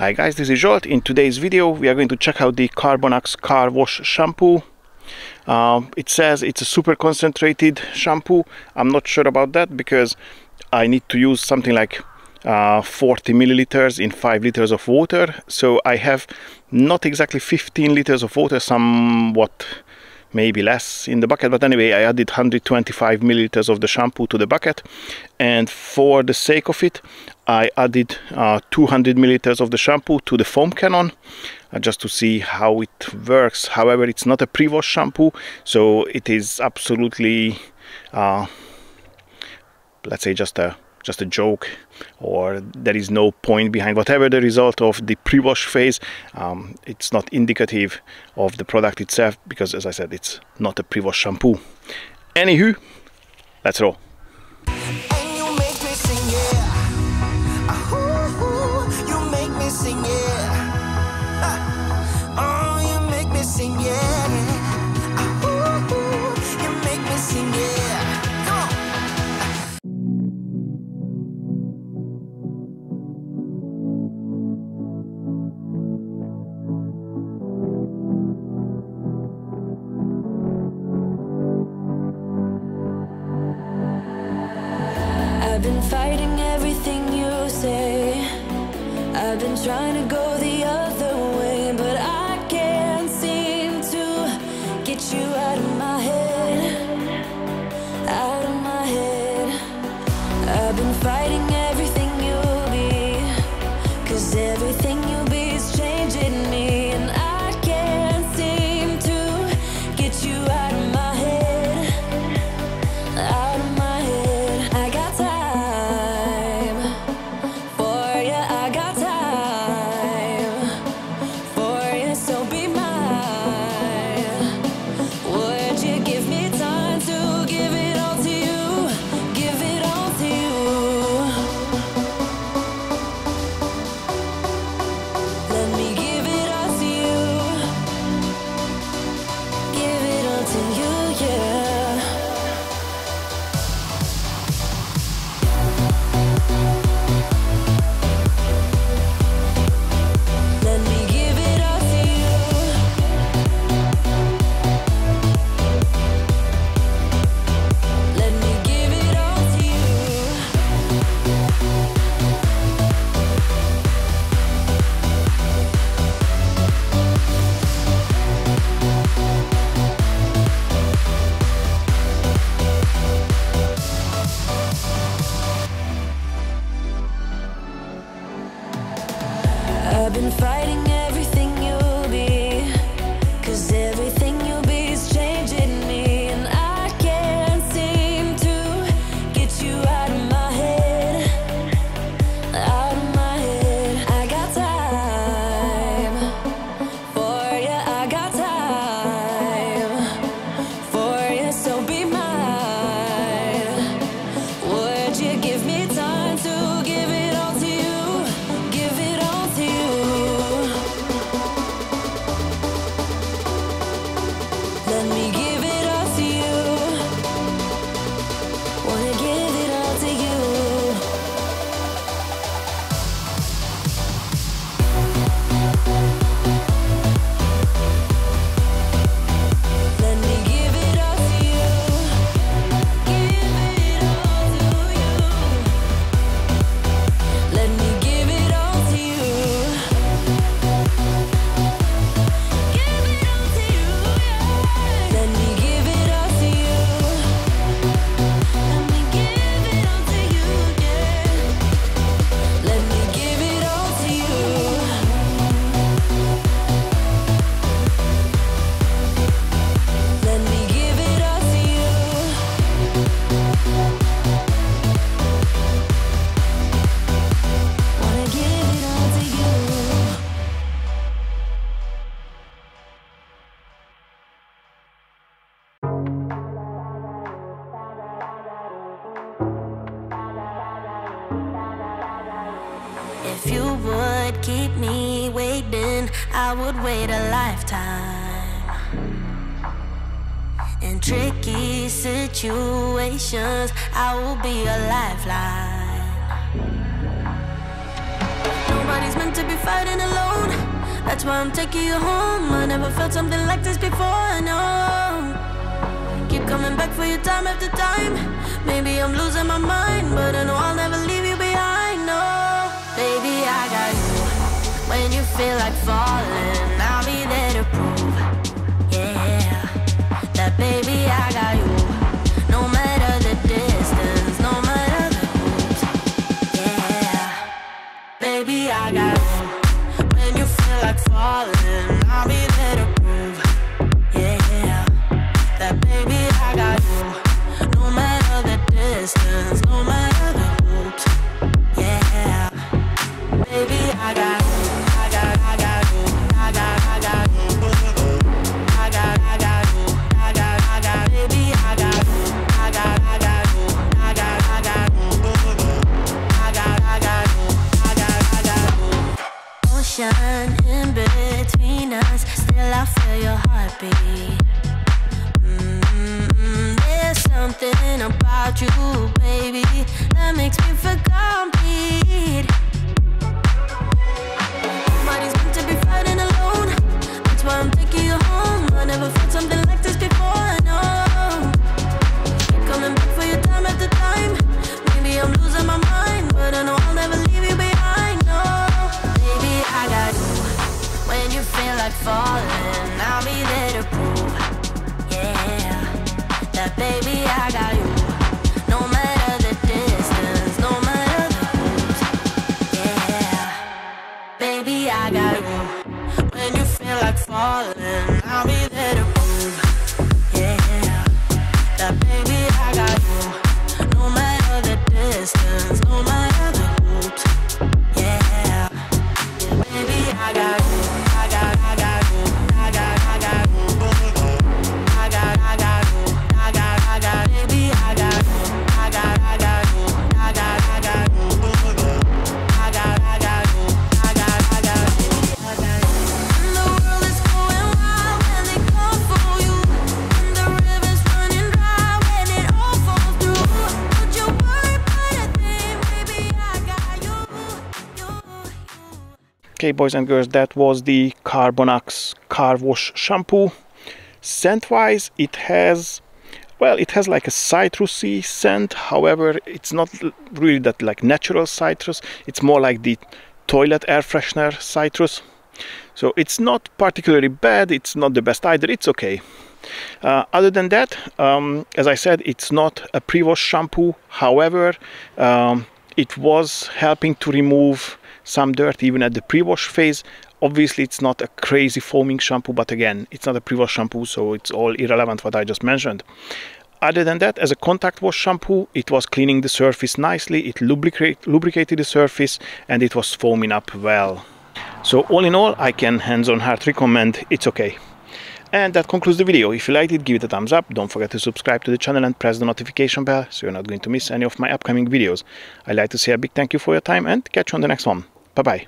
Hi guys, this is Zsolt. In today's video we are going to check out the Carbonax Car Wash Shampoo. It says it's a super concentrated shampoo. I'm not sure about that because I need to use something like 40 milliliters in 5 liters of water. So I have not exactly 15 liters of water, somewhat maybe less in the bucket, but anyway, I added 125 milliliters of the shampoo to the bucket, and for the sake of it I added 200 milliliters of the shampoo to the foam cannon just to see how it works. However, it's not a pre-wash shampoo, so it is absolutely let's say just a joke, or there is no point behind whatever the result of the pre-wash phase. It's not indicative of the product itself because, as I said, it's not a pre-wash shampoo. Anywho, let's roll. I've been fighting everything you say. I've been trying to go the other way, but I can't seem to get you out of my head, out of my head. I've been fighting everything you'll be, 'cause everything you'll be is changing me, and I can't seem to get you out of my head, out of my head. I got time. I've been fighting everything you'll be, 'cause everything you'll be is changing me, and I can't seem to get you out of my head, out of my head. I got time for you, I got time for you, so be mine. Would you give me time to give it all to you, give it all to you? Let me give it all to you. Wanna give it all to you. Let me give it all to you. Give it all to you. Let me give it all to you. Give it all to you, yeah. Let me give it all to you. Let me give it all to you, yeah. Let me give it all to you. Let me give it all to you. Wanna give it all to you. If you would keep me waiting, I would wait a lifetime. In tricky situations, I will be a lifeline. Nobody's meant to be fighting That's why I'm taking you home. I never felt something like this before, no. Keep coming back for you time after time. Maybe I'm losing my mind, but I know I'll never leave you behind, no. Baby, I got you. When you feel like falling, I'll be there to prove, yeah, that baby, I got you. No matter the distance, no matter the hoops, yeah, baby, I got you. When you feel like falling, I'll be there to prove, yeah, that baby, I got you. No matter the distance, no matter the hoops, yeah, baby, I got you. In between us, still I feel your heartbeat. There's something about you, baby, that makes me feel complete. Nobody's meant to be fighting alone. That's why I'm taking you home. I never felt something like this before, no. Keep coming back for your time after time. Maybe I'm losing my mind, but I know I'll never leave you behind, no. Baby, I got you. When you feel like falling, I'll be there to prove, yeah, that baby, I got you. No matter the distance, no matter the hoops, yeah, baby, I got you. When you feel like falling, I'll be there to prove, yeah, that baby, I got you. No matter the distance, no matter the hoops, yeah, baby, I got you. Okay, boys and girls, that was the Carbonax Car Wash Shampoo. Scent-wise, it has, well, it has like a citrusy scent. However, it's not really that like natural citrus. It's more like the toilet air freshener citrus. So it's not particularly bad. It's not the best either. It's okay. Other than that, as I said, it's not a pre-wash shampoo. However, it was helping to remove some dirt even at the pre-wash phase. Obviously, it's not a crazy foaming shampoo, but again, it's not a pre-wash shampoo, so it's all irrelevant what I just mentioned. Other than that, as a contact wash shampoo, it was cleaning the surface nicely, it lubricated the surface, and it was foaming up well. So all in all, I can hands-on heart recommend. It's okay. And that concludes the video. If you liked it, give it a thumbs up. Don't forget to subscribe to the channel and press the notification bell so you're not going to miss any of my upcoming videos. I'd like to say a big thank you for your time and catch you on the next one. Bye bye.